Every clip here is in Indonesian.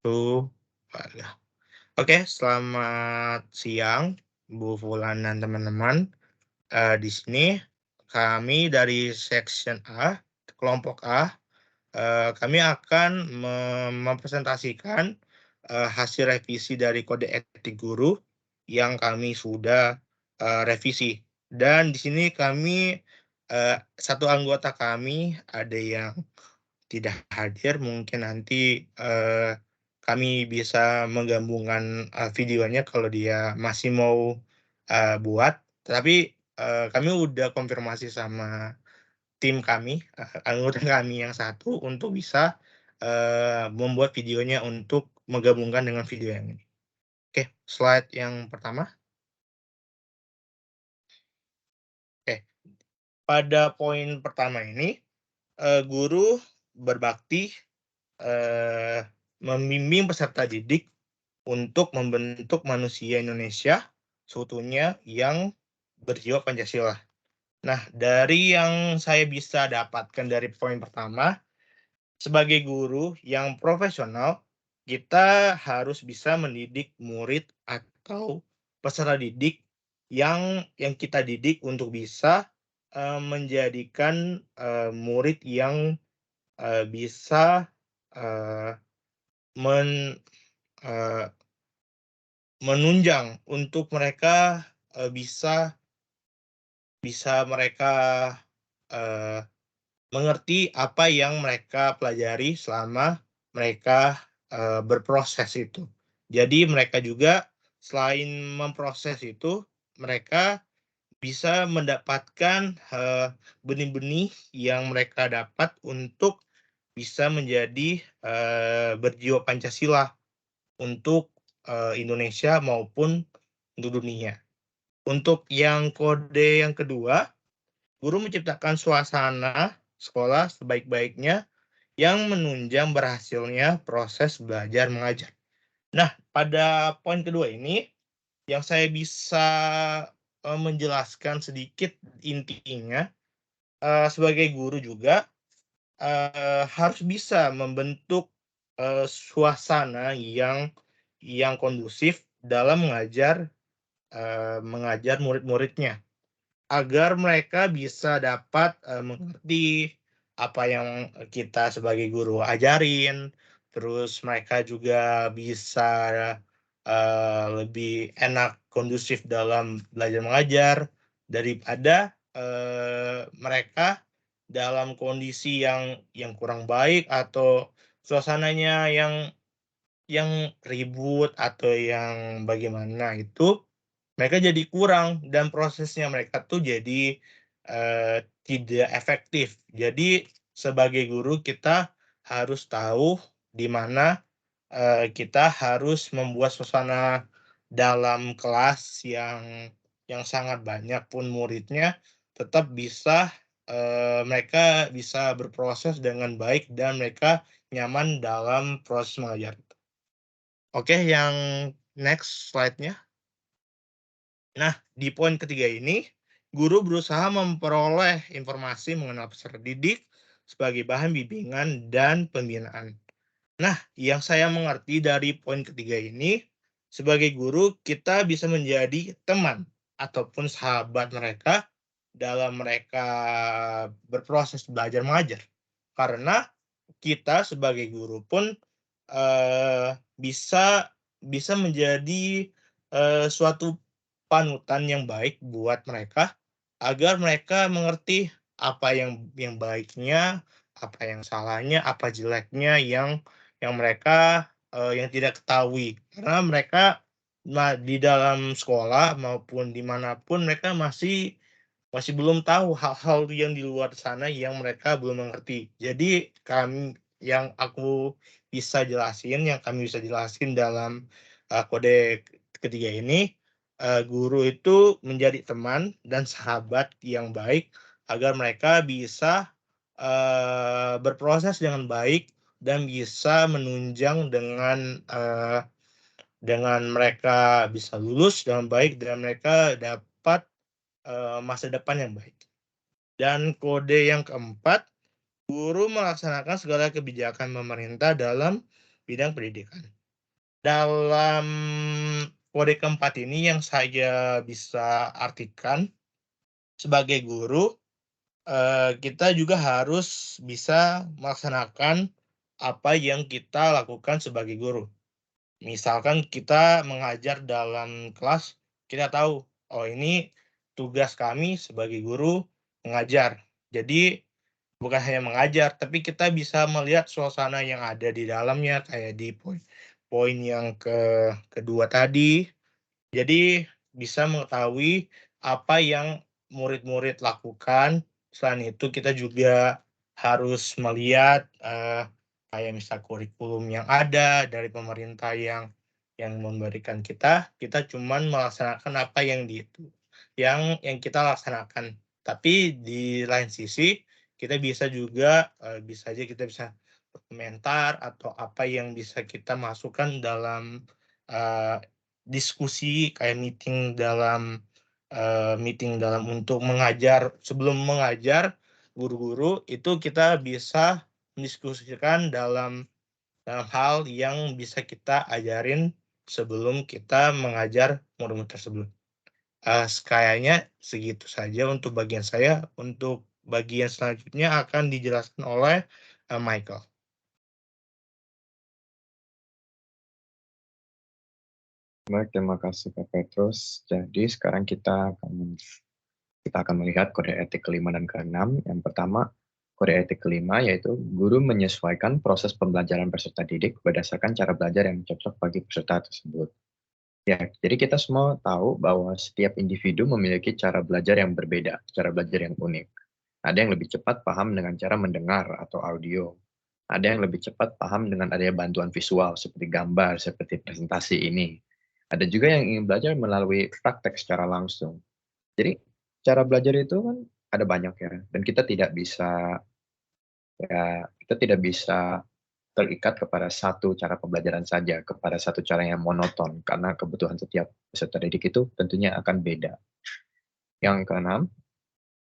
Tuh, walah. Oke, selamat siang, Bu Fulan dan teman-teman. Di sini kami dari section A, kelompok A, kami akan mempresentasikan, hasil revisi dari kode etik guru yang kami sudah, revisi. Dan di sini kami, satu anggota kami ada yang tidak hadir, mungkin nanti, kami bisa menggabungkan, videonya kalau dia masih mau, buat. Tapi, kami udah konfirmasi sama tim kami, anggota kami yang satu untuk bisa, membuat videonya untuk menggabungkan dengan video yang ini. Oke, slide yang pertama. Oke, pada poin pertama ini, guru berbakti, eee, membimbing peserta didik untuk membentuk manusia Indonesia seutuhnya yang berjiwa Pancasila. Nah, dari yang saya bisa dapatkan dari poin pertama, sebagai guru yang profesional, kita harus bisa mendidik murid atau peserta didik yang kita didik untuk bisa, menjadikan, murid yang, bisa, eee, men eee menunjang untuk mereka, bisa bisa mereka, eee, mengerti apa yang mereka pelajari selama mereka, berproses itu. Jadi mereka juga selain memproses itu, mereka bisa mendapatkan, benih-benih yang mereka dapat untuk bisa menjadi, berjiwa Pancasila untuk, Indonesia maupun untuk dunia. Untuk yang kode yang kedua, guru menciptakan suasana sekolah sebaik-baiknya yang menunjang berhasilnya proses belajar mengajar. Nah, pada poin kedua ini, yang saya bisa, menjelaskan sedikit intinya, sebagai guru juga, harus bisa membentuk, suasana yang kondusif dalam mengajar murid-muridnya. Agar mereka bisa dapat, mengerti apa yang kita sebagai guru ajarin, terus mereka juga bisa, lebih enak kondusif dalam belajar mengajar, daripada, mereka dalam kondisi yang kurang baik atau suasananya yang ribut atau yang bagaimana itu, mereka jadi kurang dan prosesnya mereka tuh jadi, tidak efektif. Jadi sebagai guru kita harus tahu di mana, kita harus membuat suasana dalam kelas yang sangat banyak pun muridnya tetap bisa, mereka bisa berproses dengan baik dan mereka nyaman dalam proses mengajar. Oke, yang next slide-nya. Nah, di poin ketiga ini, guru berusaha memperoleh informasi mengenal peserta didik sebagai bahan bimbingan dan pembinaan. Nah, yang saya mengerti dari poin ketiga ini, sebagai guru kita bisa menjadi teman ataupun sahabat mereka dalam mereka berproses belajar mengajar. Karena kita sebagai guru pun, bisa bisa menjadi, suatu panutan yang baik buat mereka, agar mereka mengerti apa yang baiknya, apa yang salahnya, apa jeleknya yang mereka, yang tidak ketahui. Karena mereka di dalam sekolah maupun dimanapun mereka masih masih belum tahu hal-hal yang di luar sana yang mereka belum mengerti. Jadi yang aku bisa jelasin, yang kami bisa jelasin dalam, kode ketiga ini, guru itu menjadi teman dan sahabat yang baik agar mereka bisa, berproses dengan baik dan bisa menunjang dengan mereka bisa lulus dengan baik dan mereka dapat, masa depan yang baik. Dan kode yang keempat, guru melaksanakan segala kebijakan pemerintah dalam bidang pendidikan. Dalam kode keempat ini yang saya bisa artikan sebagai guru, kita juga harus bisa melaksanakan apa yang kita lakukan sebagai guru. Misalkan kita mengajar dalam kelas, kita tahu, oh ini tugas kami sebagai guru mengajar. Jadi bukan hanya mengajar, tapi kita bisa melihat suasana yang ada di dalamnya kayak di poin yang kedua tadi. Jadi bisa mengetahui apa yang murid-murid lakukan. Selain itu kita juga harus melihat, kayak misal kurikulum yang ada dari pemerintah yang memberikan kita cuman melaksanakan apa yang yang kita laksanakan. Tapi di lain sisi, kita bisa juga, bisa aja kita bisa berkomentar atau apa yang bisa kita masukkan dalam, eee, diskusi kayak meeting dalam untuk mengajar. Sebelum mengajar, guru-guru itu kita bisa mendiskusikan dalam hal yang bisa kita ajarin sebelum kita mengajar murid-murid tersebut. Kayaknya segitu saja untuk bagian saya, untuk bagian selanjutnya akan dijelaskan oleh, Michael. Baik, terima kasih Kak Petrus. Jadi sekarang kita akan melihat kode etik kelima dan keenam. Yang pertama, kode etik kelima yaitu guru menyesuaikan proses pembelajaran peserta didik berdasarkan cara belajar yang cocok bagi peserta tersebut. Ya, jadi kita semua tahu bahwa setiap individu memiliki cara belajar yang berbeda, cara belajar yang unik. Ada yang lebih cepat paham dengan cara mendengar atau audio. Ada yang lebih cepat paham dengan adanya bantuan visual seperti gambar, seperti presentasi ini. Ada juga yang ingin belajar melalui praktek secara langsung. Jadi cara belajar itu kan ada banyak ya, dan kita tidak bisa terikat kepada satu cara pembelajaran saja, kepada satu cara yang monoton, karena kebutuhan setiap peserta didik itu tentunya akan beda. Yang keenam,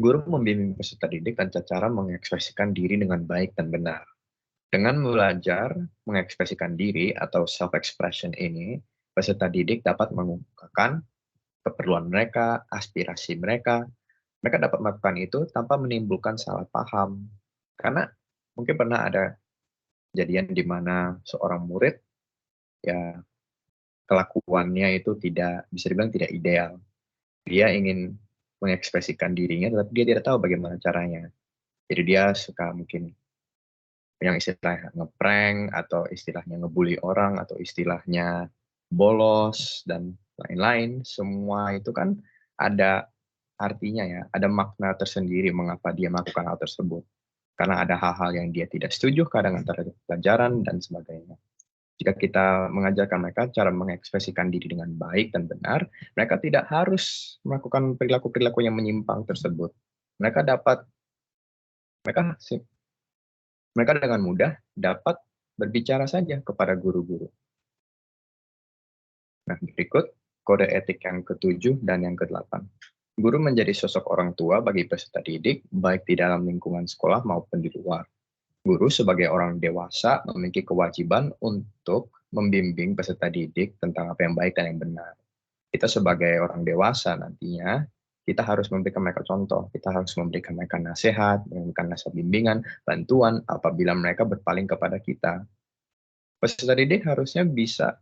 guru membimbing peserta didik dan cara mengekspresikan diri dengan baik dan benar. Dengan belajar mengekspresikan diri atau self-expression ini, peserta didik dapat mengungkapkan keperluan mereka, aspirasi mereka. Mereka dapat melakukan itu tanpa menimbulkan salah paham. Karena mungkin pernah ada kejadian di mana seorang murid ya kelakuannya itu tidak bisa dibilang tidak ideal. Dia ingin mengekspresikan dirinya, tetapi dia tidak tahu bagaimana caranya. Jadi dia suka mungkin yang istilahnya ngeprank atau istilahnya ngebully orang atau istilahnya bolos dan lain-lain. Semua itu kan ada artinya ya, ada makna tersendiri mengapa dia melakukan hal tersebut. Karena ada hal-hal yang dia tidak setuju kadang antara pelajaran dan sebagainya. Jika kita mengajarkan mereka cara mengekspresikan diri dengan baik dan benar, mereka tidak harus melakukan perilaku-perilaku yang menyimpang tersebut. Mereka dapat mereka mereka dengan mudah dapat berbicara saja kepada guru-guru. Nah, berikut kode etik yang ketujuh dan yang kedelapan. Guru menjadi sosok orang tua bagi peserta didik, baik di dalam lingkungan sekolah maupun di luar. Guru sebagai orang dewasa memiliki kewajiban untuk membimbing peserta didik tentang apa yang baik dan yang benar. Kita sebagai orang dewasa nantinya, kita harus memberikan mereka contoh, kita harus memberikan mereka nasihat, memberikan nasihat bimbingan, bantuan apabila mereka berpaling kepada kita. Peserta didik harusnya bisa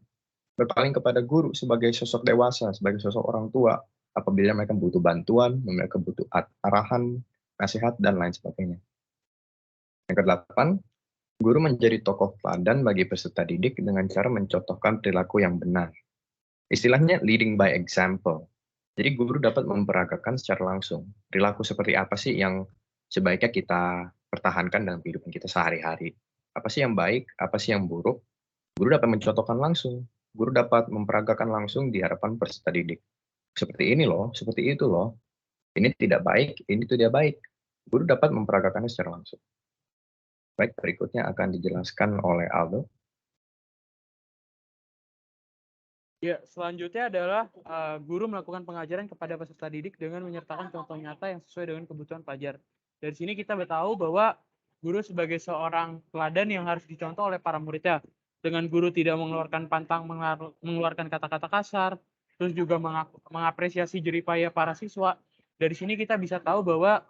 berpaling kepada guru sebagai sosok dewasa, sebagai sosok orang tua, apabila mereka butuh bantuan, mereka butuh arahan, nasihat, dan lain sebagainya. Yang kedelapan, guru menjadi tokoh teladan bagi peserta didik dengan cara mencontohkan perilaku yang benar. Istilahnya leading by example. Jadi guru dapat memperagakan secara langsung perilaku seperti apa sih yang sebaiknya kita pertahankan dalam kehidupan kita sehari-hari. Apa sih yang baik, apa sih yang buruk. Guru dapat mencontohkan langsung. Guru dapat memperagakan langsung di hadapan peserta didik. Seperti ini loh, seperti itu loh. Ini tidak baik, ini tidak baik. Guru dapat memperagakannya secara langsung. Baik, berikutnya akan dijelaskan oleh Aldo. Ya, selanjutnya adalah guru melakukan pengajaran kepada peserta didik dengan menyertakan contoh nyata yang sesuai dengan kebutuhan pelajar. Dari sini kita tahu bahwa guru sebagai seorang teladan yang harus dicontoh oleh para muridnya. dengan guru tidak mengeluarkan pantang, mengeluarkan kata-kata kasar, terus juga mengapresiasi jeripaya para siswa. Dari sini kita bisa tahu bahwa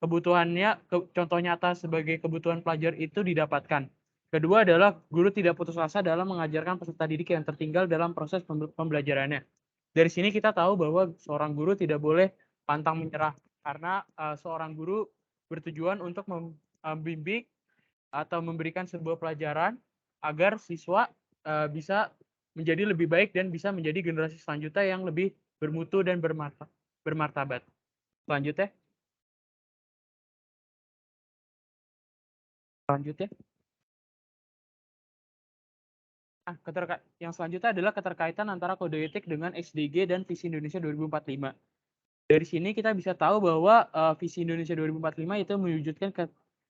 kebutuhannya, contoh nyata sebagai kebutuhan pelajar itu didapatkan. Kedua adalah guru tidak putus asa dalam mengajarkan peserta didik yang tertinggal dalam proses pembelajarannya. Dari sini kita tahu bahwa seorang guru tidak boleh pantang menyerah, karena seorang guru bertujuan untuk membimbing atau memberikan sebuah pelajaran agar siswa bisa menjadi lebih baik dan bisa menjadi generasi selanjutnya yang lebih bermutu dan bermartabat. Selanjutnya. Nah, yang selanjutnya adalah keterkaitan antara kode etik dengan SDG dan visi Indonesia 2045. Dari sini kita bisa tahu bahwa visi Indonesia 2045 itu mewujudkan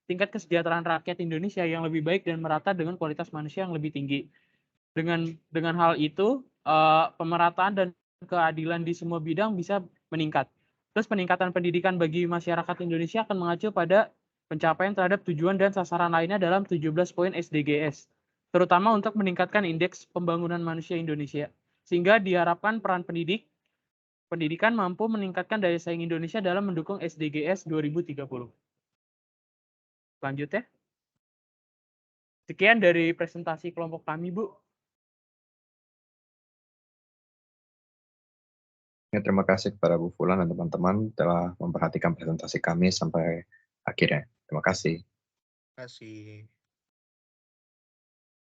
tingkat kesejahteraan rakyat Indonesia yang lebih baik dan merata dengan kualitas manusia yang lebih tinggi. Dengan hal itu, pemerataan dan keadilan di semua bidang bisa meningkat. Terus peningkatan pendidikan bagi masyarakat Indonesia akan mengacu pada pencapaian terhadap tujuan dan sasaran lainnya dalam 17 poin SDGs, terutama untuk meningkatkan indeks pembangunan manusia Indonesia. Sehingga diharapkan peran pendidikan mampu meningkatkan daya saing Indonesia dalam mendukung SDGs 2030. Selanjutnya. Sekian dari presentasi kelompok kami, Bu. Ya, terima kasih kepada Bu Fulan dan teman-teman telah memperhatikan presentasi kami sampai akhirnya. Terima kasih. Terima kasih.